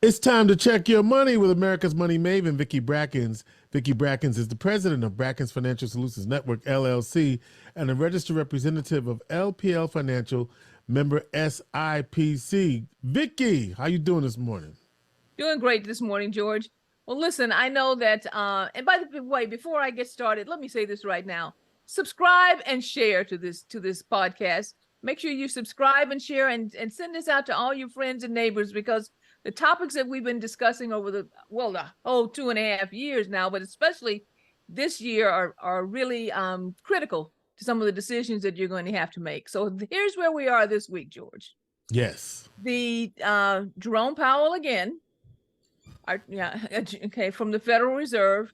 It's time to check your money with America's Money Maven, Vicki Brackens. Vicki Brackens is the president of Brackens Financial Solutions Network, LLC, and a registered representative of LPL Financial, member SIPC. Vicki, how you doing this morning? Doing great this morning, George. Well, listen, I know that, and by the way, before I get started, let me say this right now. Subscribe and share to this podcast. Make sure you subscribe and share and send this out to all your friends and neighbors, because the topics that we've been discussing over the whole 2.5 years now, but especially this year, are really critical to some of the decisions that you're going to have to make. So here's where we are this week, George. Yes. The Jerome Powell again, from the Federal Reserve,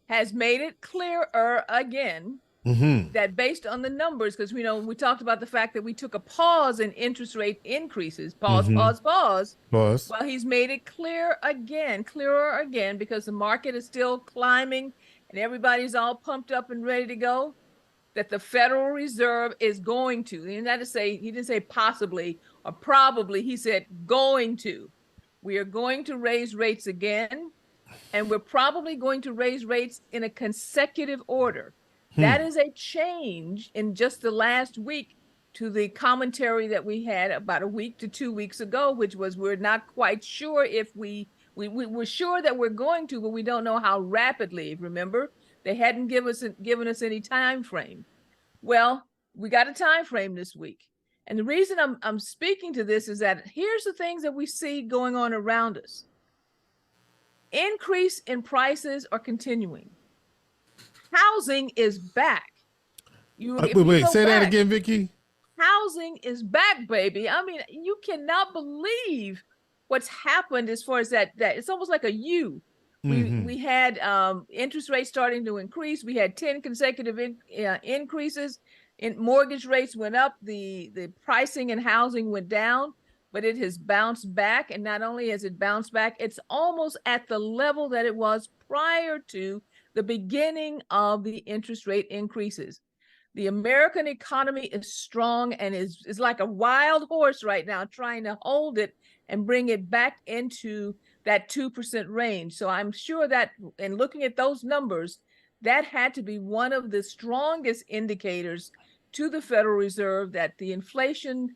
has made it clearer again that based on the numbers, because we talked about the fact that we took a pause in interest rate increases, pause. Well, he's made it clearer again, because the market is still climbing and everybody's all pumped up and ready to go, that the Federal Reserve is going to, he didn't say possibly or probably, he said going to. We are going to raise rates again, and we're probably going to raise rates in a consecutive order. That is a change in just the last week to the commentary that we had about a week to 2 weeks ago, which was we're not quite sure if we're sure that we're going to, but we don't know how rapidly. Remember, they hadn't given us any time frame. Well, we got a time frame this week. And the reason I'm speaking to this is that here's the things that we see going on around us. Increase in prices are continuing. Housing is back. Wait, say that again, Vicki. Housing is back, baby. I mean, you cannot believe what's happened as far as that it's almost like a U. We had interest rates starting to increase. We had 10 consecutive increases. Mortgage rates went up. The pricing in housing went down, but it has bounced back. And not only has it bounced back, it's almost at the level that it was prior to the beginning of the interest rate increases. The American economy is strong and is like a wild horse right now, trying to hold it and bring it back into that 2% range. So I'm sure that in looking at those numbers, that had to be one of the strongest indicators to the Federal Reserve that the inflation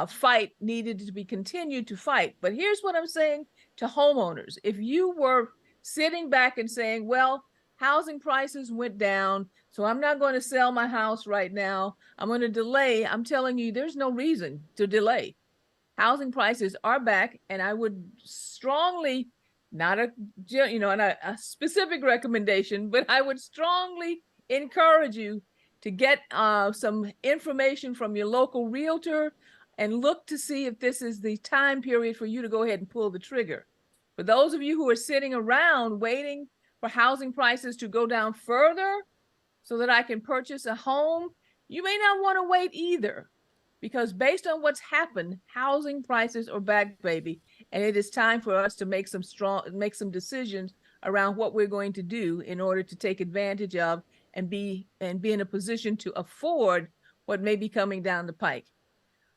fight needed to be continued to fight. But here's what I'm saying to homeowners. If you were sitting back and saying, well, housing prices went down, so I'm not going to sell my house right now, I'm going to delay, I'm telling you, there's no reason to delay. Housing prices are back, and I would strongly, not a specific recommendation, but I would strongly encourage you to get some information from your local realtor and look to see if this is the time period for you to go ahead and pull the trigger. For those of you who are sitting around waiting for housing prices to go down further so that I can purchase a home, you may not want to wait either, because based on what's happened, housing prices are back, baby, and it is time for us to make some decisions around what we're going to do in order to take advantage of and be in a position to afford what may be coming down the pike.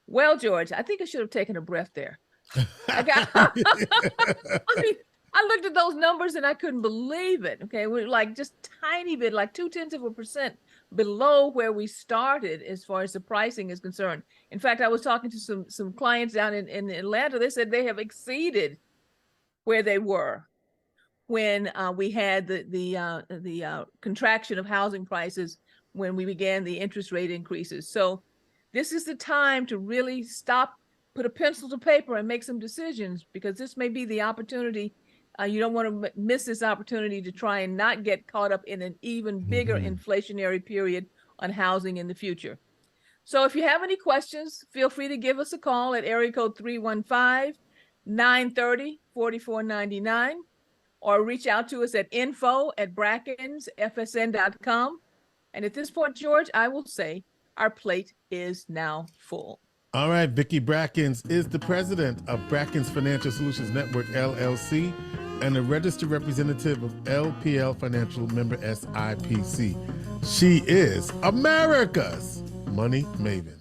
Well, George, I think I should have taken a breath there. I mean, I looked at those numbers and I couldn't believe it. Okay, we're like just tiny bit, like 0.2% below where we started as far as the pricing is concerned. In fact, I was talking to some clients down in Atlanta. They said they have exceeded where they were when we had the contraction of housing prices when we began the interest rate increases. So this is the time to really stop, put a pencil to paper and make some decisions, because this may be the opportunity. You don't want to miss this opportunity to try and not get caught up in an even bigger inflationary period on housing in the future. So if you have any questions, feel free to give us a call at area code 315-930-4499, or reach out to us at info@brackensfsn.com. And at this point, George, I will say our plate is now full. All right, Vicki Brackens is the president of Brackens Financial Solutions Network, LLC, and a registered representative of LPL Financial, member SIPC. She is America's Money Maven.